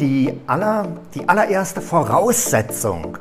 Die allererste Voraussetzung,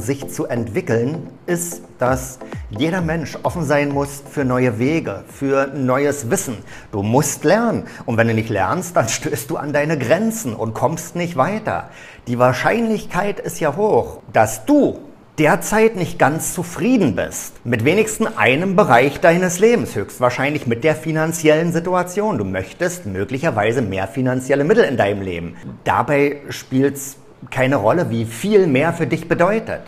sich zu entwickeln, ist, dass jeder Mensch offen sein muss für neue Wege, für neues Wissen. Du musst lernen. Und wenn du nicht lernst, dann stößt du an deine Grenzen und kommst nicht weiter. Die Wahrscheinlichkeit ist ja hoch, dass du derzeit nicht ganz zufrieden bist mit wenigstens einem Bereich deines Lebens, höchstwahrscheinlich mit der finanziellen Situation. Du möchtest möglicherweise mehr finanzielle Mittel in deinem Leben. Dabei spielt es keine Rolle, wie viel mehr für dich bedeutet.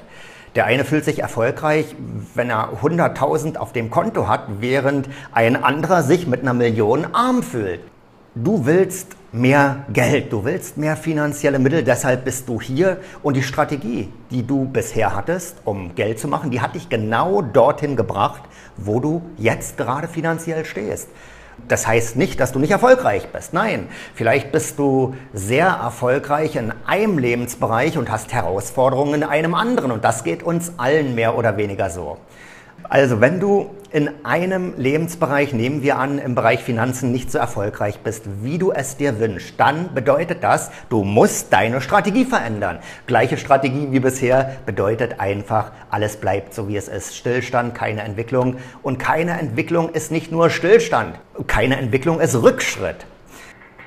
Der eine fühlt sich erfolgreich, wenn er 100.000 auf dem Konto hat, während ein anderer sich mit 1 Million arm fühlt. Du willst mehr Geld, du willst mehr finanzielle Mittel, deshalb bist du hier. Und die Strategie, die du bisher hattest, um Geld zu machen, die hat dich genau dorthin gebracht, wo du jetzt gerade finanziell stehst. Das heißt nicht, dass du nicht erfolgreich bist. Nein, vielleicht bist du sehr erfolgreich in einem Lebensbereich und hast Herausforderungen in einem anderen. Und das geht uns allen mehr oder weniger so. Also wenn du in einem Lebensbereich, nehmen wir an, im Bereich Finanzen nicht so erfolgreich bist, wie du es dir wünschst, dann bedeutet das, du musst deine Strategie verändern. Gleiche Strategie wie bisher bedeutet einfach, alles bleibt so wie es ist. Stillstand, keine Entwicklung. Und keine Entwicklung ist nicht nur Stillstand. Keine Entwicklung ist Rückschritt.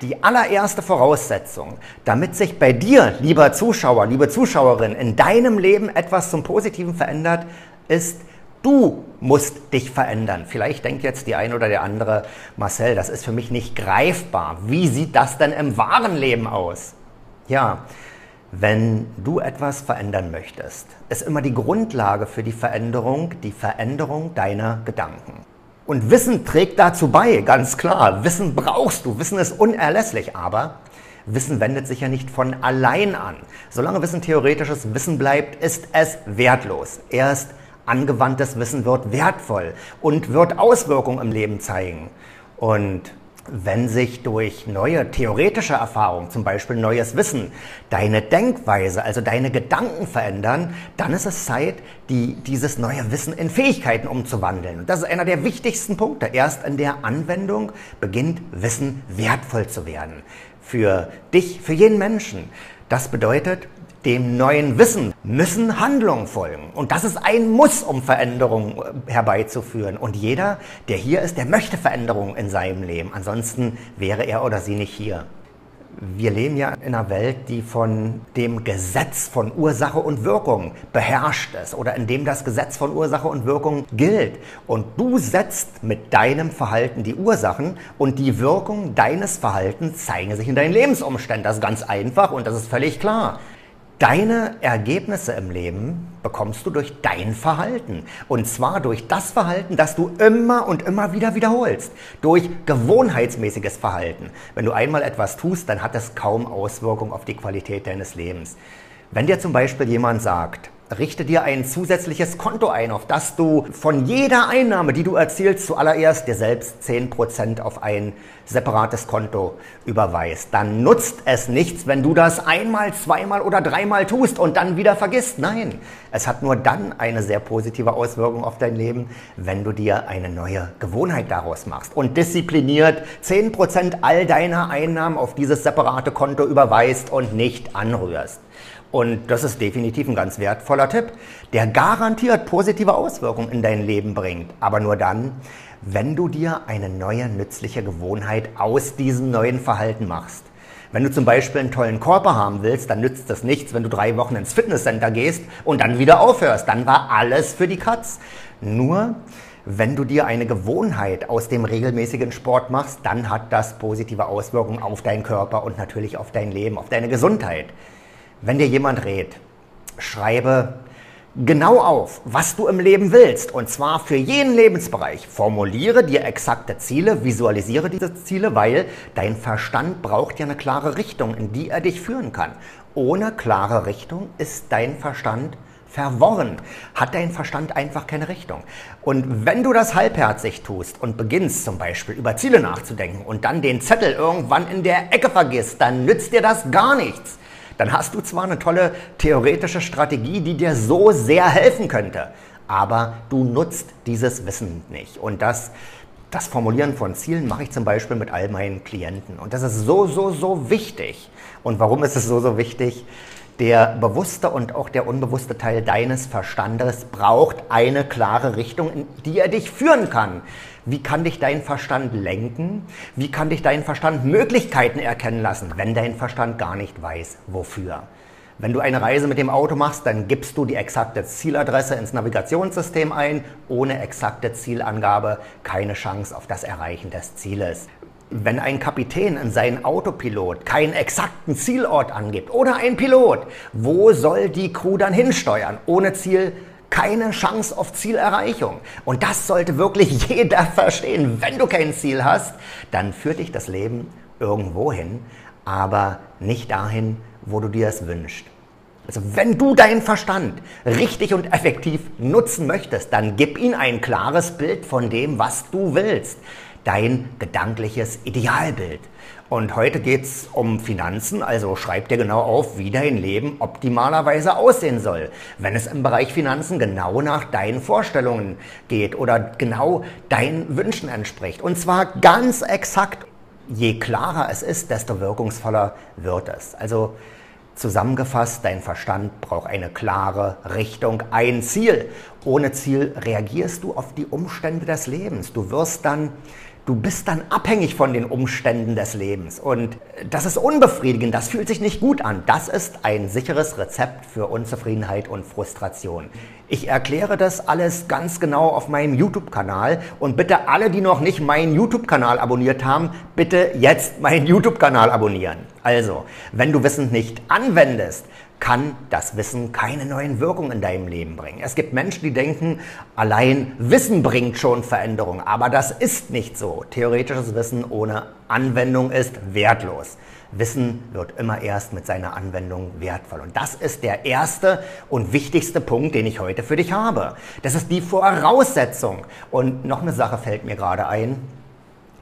Die allererste Voraussetzung, damit sich bei dir, lieber Zuschauer, liebe Zuschauerin, in deinem Leben etwas zum Positiven verändert, ist, du musst dich verändern. Vielleicht denkt jetzt die eine oder der andere, Marcel, das ist für mich nicht greifbar. Wie sieht das denn im wahren Leben aus? Ja, wenn du etwas verändern möchtest, ist immer die Grundlage für die Veränderung deiner Gedanken. Und Wissen trägt dazu bei, ganz klar. Wissen brauchst du, Wissen ist unerlässlich, aber Wissen wendet sich ja nicht von allein an. Solange Wissen theoretisches Wissen bleibt, ist es wertlos. Erst angewandtes Wissen wird wertvoll und wird Auswirkungen im Leben zeigen. Und wenn sich durch neue theoretische Erfahrungen, zum Beispiel neues Wissen, deine Denkweise, also deine Gedanken verändern, dann ist es Zeit, dieses neue Wissen in Fähigkeiten umzuwandeln. Und das ist einer der wichtigsten Punkte. Erst in der Anwendung beginnt Wissen wertvoll zu werden. Für dich, für jeden Menschen. Das bedeutet, dem neuen Wissen müssen Handlungen folgen. Und das ist ein Muss, um Veränderungen herbeizuführen. Und jeder, der hier ist, der möchte Veränderungen in seinem Leben. Ansonsten wäre er oder sie nicht hier. Wir leben ja in einer Welt, die von dem Gesetz von Ursache und Wirkung beherrscht ist oder in dem das Gesetz von Ursache und Wirkung gilt. Und du setzt mit deinem Verhalten die Ursachen und die Wirkung deines Verhaltens zeigen sich in deinen Lebensumständen. Das ist ganz einfach und das ist völlig klar. Deine Ergebnisse im Leben bekommst du durch dein Verhalten. Und zwar durch das Verhalten, das du immer und immer wieder wiederholst. Durch gewohnheitsmäßiges Verhalten. Wenn du einmal etwas tust, dann hat es kaum Auswirkung auf die Qualität deines Lebens. Wenn dir zum Beispiel jemand sagt, richte dir ein zusätzliches Konto ein, auf das du von jeder Einnahme, die du erzielst, zuallererst dir selbst 10% auf ein separates Konto überweist. Dann nutzt es nichts, wenn du das einmal, zweimal oder dreimal tust und dann wieder vergisst. Nein, es hat nur dann eine sehr positive Auswirkung auf dein Leben, wenn du dir eine neue Gewohnheit daraus machst und diszipliniert 10% all deiner Einnahmen auf dieses separate Konto überweist und nicht anrührst. Und das ist definitiv ein ganz wertvoller Tipp, der garantiert positive Auswirkungen in dein Leben bringt. Aber nur dann, wenn du dir eine neue, nützliche Gewohnheit aus diesem neuen Verhalten machst. Wenn du zum Beispiel einen tollen Körper haben willst, dann nützt das nichts, wenn du 3 Wochen ins Fitnesscenter gehst und dann wieder aufhörst. Dann war alles für die Katz. Nur wenn du dir eine Gewohnheit aus dem regelmäßigen Sport machst, dann hat das positive Auswirkungen auf deinen Körper und natürlich auf dein Leben, auf deine Gesundheit. Wenn dir jemand rät, schreibe genau auf, was du im Leben willst, und zwar für jeden Lebensbereich. Formuliere dir exakte Ziele, visualisiere diese Ziele, weil dein Verstand braucht ja eine klare Richtung, in die er dich führen kann. Ohne klare Richtung ist dein Verstand verworren, hat dein Verstand einfach keine Richtung. Und wenn du das halbherzig tust und beginnst zum Beispiel über Ziele nachzudenken und dann den Zettel irgendwann in der Ecke vergisst, dann nützt dir das gar nichts. Dann hast du zwar eine tolle theoretische Strategie, die dir so sehr helfen könnte, aber du nutzt dieses Wissen nicht. Und das Das Formulieren von Zielen mache ich zum Beispiel mit all meinen Klienten. Und das ist so wichtig. Und warum ist es so wichtig? Der bewusste und auch der unbewusste Teil deines Verstandes braucht eine klare Richtung, in die er dich führen kann. Wie kann dich dein Verstand lenken? Wie kann dich dein Verstand Möglichkeiten erkennen lassen, wenn dein Verstand gar nicht weiß, wofür? Wenn du eine Reise mit dem Auto machst, dann gibst du die exakte Zieladresse ins Navigationssystem ein. Ohne exakte Zielangabe keine Chance auf das Erreichen des Zieles. Wenn ein Kapitän in seinen Autopilot keinen exakten Zielort angibt oder ein Pilot, wo soll die Crew dann hinsteuern? Ohne Ziel keine Chance auf Zielerreichung. Und das sollte wirklich jeder verstehen. Wenn du kein Ziel hast, dann führt dich das Leben irgendwo hin, aber nicht dahin, wo du dir es wünschst. Also wenn du deinen Verstand richtig und effektiv nutzen möchtest, dann gib ihm ein klares Bild von dem, was du willst. Dein gedankliches Idealbild. Und heute geht es um Finanzen, also schreib dir genau auf, wie dein Leben optimalerweise aussehen soll. Wenn es im Bereich Finanzen genau nach deinen Vorstellungen geht oder genau deinen Wünschen entspricht. Und zwar ganz exakt. Je klarer es ist, desto wirkungsvoller wird es. Also zusammengefasst, dein Verstand braucht eine klare Richtung, ein Ziel. Ohne Ziel reagierst du auf die Umstände des Lebens. Du bist dann abhängig von den Umständen des Lebens. Und das ist unbefriedigend, das fühlt sich nicht gut an. Das ist ein sicheres Rezept für Unzufriedenheit und Frustration. Ich erkläre das alles ganz genau auf meinem YouTube-Kanal. Und bitte alle, die noch nicht meinen YouTube-Kanal abonniert haben, bitte jetzt meinen YouTube-Kanal abonnieren. Also, wenn du Wissen nicht anwendest, kann das Wissen keine neuen Wirkungen in deinem Leben bringen. Es gibt Menschen, die denken, allein Wissen bringt schon Veränderung. Aber das ist nicht so. Theoretisches Wissen ohne Anwendung ist wertlos. Wissen wird immer erst mit seiner Anwendung wertvoll. Und das ist der erste und wichtigste Punkt, den ich heute für dich habe. Das ist die Voraussetzung. Und noch eine Sache fällt mir gerade ein.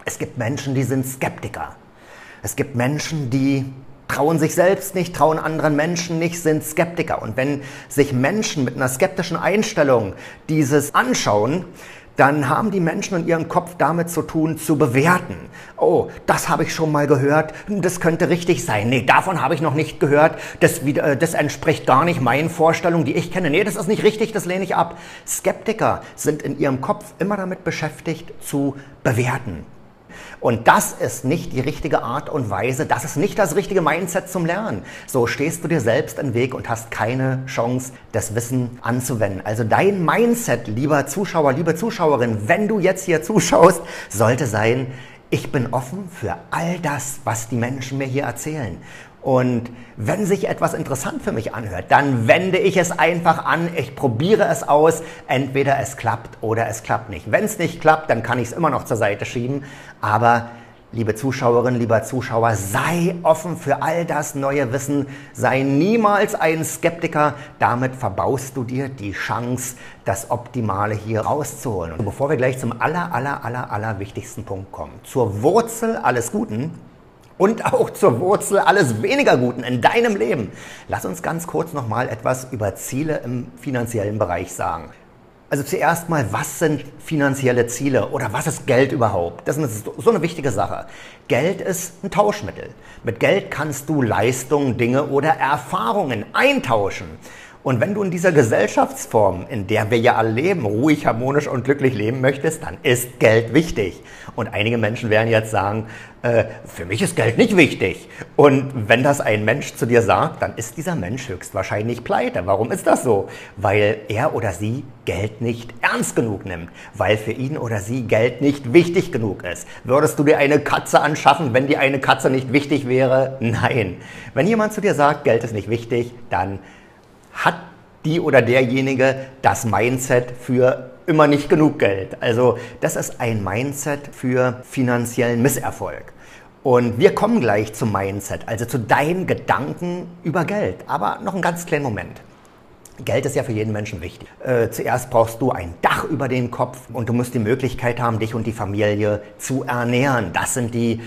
Es gibt Menschen, die sind Skeptiker. Es gibt Menschen, die trauen sich selbst nicht, trauen anderen Menschen nicht, sind Skeptiker. Und wenn sich Menschen mit einer skeptischen Einstellung dieses anschauen, dann haben die Menschen in ihrem Kopf damit zu tun, zu bewerten. Oh, das habe ich schon mal gehört, das könnte richtig sein. Nee, davon habe ich noch nicht gehört, das entspricht gar nicht meinen Vorstellungen, die ich kenne. Nee, das ist nicht richtig, das lehne ich ab. Skeptiker sind in ihrem Kopf immer damit beschäftigt, zu bewerten. Und das ist nicht die richtige Art und Weise, das ist nicht das richtige Mindset zum Lernen. So stehst du dir selbst im Weg und hast keine Chance, das Wissen anzuwenden. Also dein Mindset, lieber Zuschauer, liebe Zuschauerin, wenn du jetzt hier zuschaust, sollte sein, ich bin offen für all das, was die Menschen mir hier erzählen. Und wenn sich etwas interessant für mich anhört, dann wende ich es einfach an, ich probiere es aus, entweder es klappt oder es klappt nicht. Wenn es nicht klappt, dann kann ich es immer noch zur Seite schieben, aber liebe Zuschauerin, lieber Zuschauer, sei offen für all das neue Wissen, sei niemals ein Skeptiker, damit verbaust du dir die Chance, das Optimale hier rauszuholen. Und bevor wir gleich zum aller wichtigsten Punkt kommen, zur Wurzel alles Guten, und auch zur Wurzel alles weniger Guten in deinem Leben. Lass uns ganz kurz nochmal etwas über Ziele im finanziellen Bereich sagen. Also zuerst mal, was sind finanzielle Ziele oder was ist Geld überhaupt? Das ist so eine wichtige Sache. Geld ist ein Tauschmittel. Mit Geld kannst du Leistungen, Dinge oder Erfahrungen eintauschen. Und wenn du in dieser Gesellschaftsform, in der wir ja alle leben, ruhig, harmonisch und glücklich leben möchtest, dann ist Geld wichtig. Und einige Menschen werden jetzt sagen, für mich ist Geld nicht wichtig. Und wenn das ein Mensch zu dir sagt, dann ist dieser Mensch höchstwahrscheinlich pleite. Warum ist das so? Weil er oder sie Geld nicht ernst genug nimmt. Weil für ihn oder sie Geld nicht wichtig genug ist. Würdest du dir eine Katze anschaffen, wenn dir eine Katze nicht wichtig wäre? Nein. Wenn jemand zu dir sagt, Geld ist nicht wichtig, dann hat die oder derjenige das Mindset für immer nicht genug Geld. Also das ist ein Mindset für finanziellen Misserfolg. Und wir kommen gleich zum Mindset, also zu deinen Gedanken über Geld. Aber noch einen ganz kleinen Moment. Geld ist ja für jeden Menschen wichtig. Zuerst brauchst du ein Dach über den Kopf und du musst die Möglichkeit haben, dich und die Familie zu ernähren. Das sind die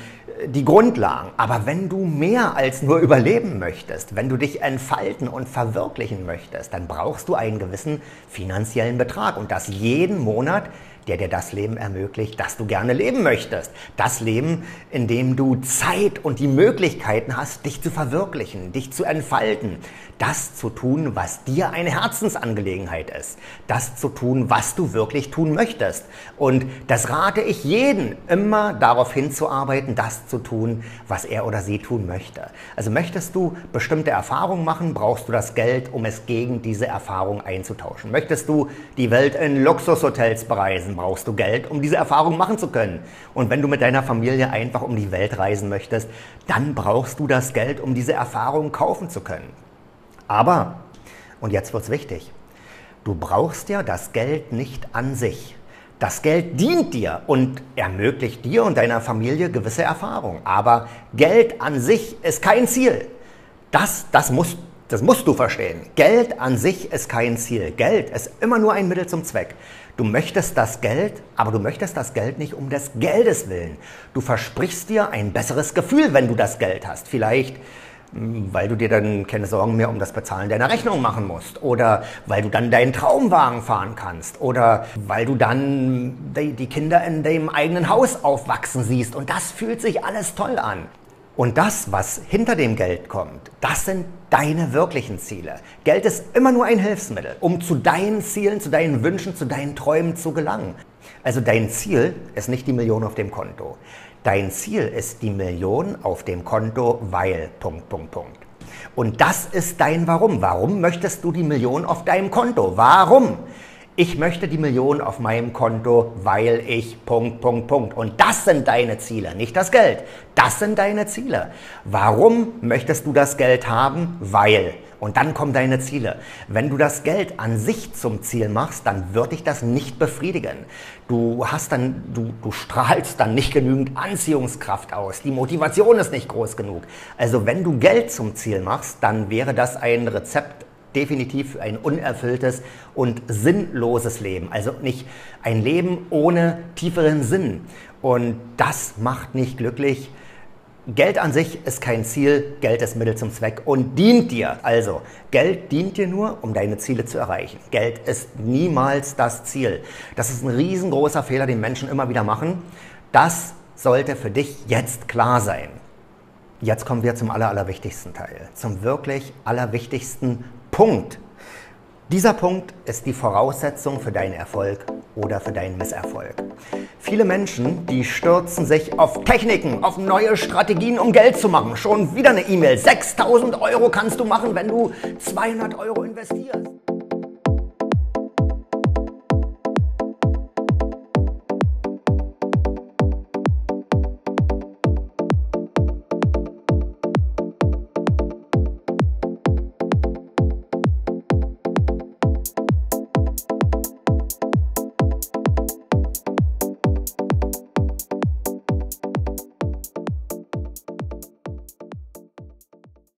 die Grundlagen. Aber wenn du mehr als nur überleben möchtest, wenn du dich entfalten und verwirklichen möchtest, dann brauchst du einen gewissen finanziellen Betrag und das jeden Monat, der dir das Leben ermöglicht, das du gerne leben möchtest. Das Leben, in dem du Zeit und die Möglichkeiten hast, dich zu verwirklichen, dich zu entfalten, das zu tun, was dir eine Herzensangelegenheit ist, das zu tun, was du wirklich tun möchtest. Und das rate ich jedem, immer darauf hinzuarbeiten, das zu tun, was er oder sie tun möchte. Also möchtest du bestimmte Erfahrungen machen, brauchst du das Geld, um es gegen diese Erfahrung einzutauschen. Möchtest du die Welt in Luxushotels bereisen, brauchst du Geld, um diese Erfahrung machen zu können. Und wenn du mit deiner Familie einfach um die Welt reisen möchtest, dann brauchst du das Geld, um diese Erfahrung kaufen zu können. Aber, und jetzt wird's wichtig, du brauchst ja das Geld nicht an sich. Das Geld dient dir und ermöglicht dir und deiner Familie gewisse Erfahrungen. Aber Geld an sich ist kein Ziel. Das musst du verstehen. Geld an sich ist kein Ziel. Geld ist immer nur ein Mittel zum Zweck. Du möchtest das Geld, aber du möchtest das Geld nicht um des Geldes willen. Du versprichst dir ein besseres Gefühl, wenn du das Geld hast. Vielleicht, weil du dir dann keine Sorgen mehr um das Bezahlen deiner Rechnung machen musst. Oder weil du dann deinen Traumwagen fahren kannst. Oder weil du dann die Kinder in deinem eigenen Haus aufwachsen siehst. Und das fühlt sich alles toll an. Und das, was hinter dem Geld kommt, das sind deine wirklichen Ziele. Geld ist immer nur ein Hilfsmittel, um zu deinen Zielen, zu deinen Wünschen, zu deinen Träumen zu gelangen. Also dein Ziel ist nicht die Million auf dem Konto. Dein Ziel ist die Million auf dem Konto, weil... Und das ist dein Warum. Warum möchtest du die Million auf deinem Konto? Warum? Ich möchte die Million auf meinem Konto, weil ich... Und das sind deine Ziele, nicht das Geld. Das sind deine Ziele. Warum möchtest du das Geld haben? Weil. Und dann kommen deine Ziele. Wenn du das Geld an sich zum Ziel machst, dann wird dich das nicht befriedigen. Du strahlst dann nicht genügend Anziehungskraft aus. Die Motivation ist nicht groß genug. Also wenn du Geld zum Ziel machst, dann wäre das ein Rezept definitiv für ein unerfülltes und sinnloses Leben. Also nicht ein Leben ohne tieferen Sinn. Und das macht nicht glücklich. Geld an sich ist kein Ziel, Geld ist Mittel zum Zweck und dient dir. Also, Geld dient dir nur, um deine Ziele zu erreichen. Geld ist niemals das Ziel. Das ist ein riesengroßer Fehler, den Menschen immer wieder machen. Das sollte für dich jetzt klar sein. Jetzt kommen wir zum allerwichtigsten Teil, zum wirklich allerwichtigsten Punkt. Dieser Punkt ist die Voraussetzung für deinen Erfolg oder für deinen Misserfolg. Viele Menschen, die stürzen sich auf Techniken, auf neue Strategien, um Geld zu machen. Schon wieder eine E-Mail. 6.000 € kannst du machen, wenn du 200 € investierst.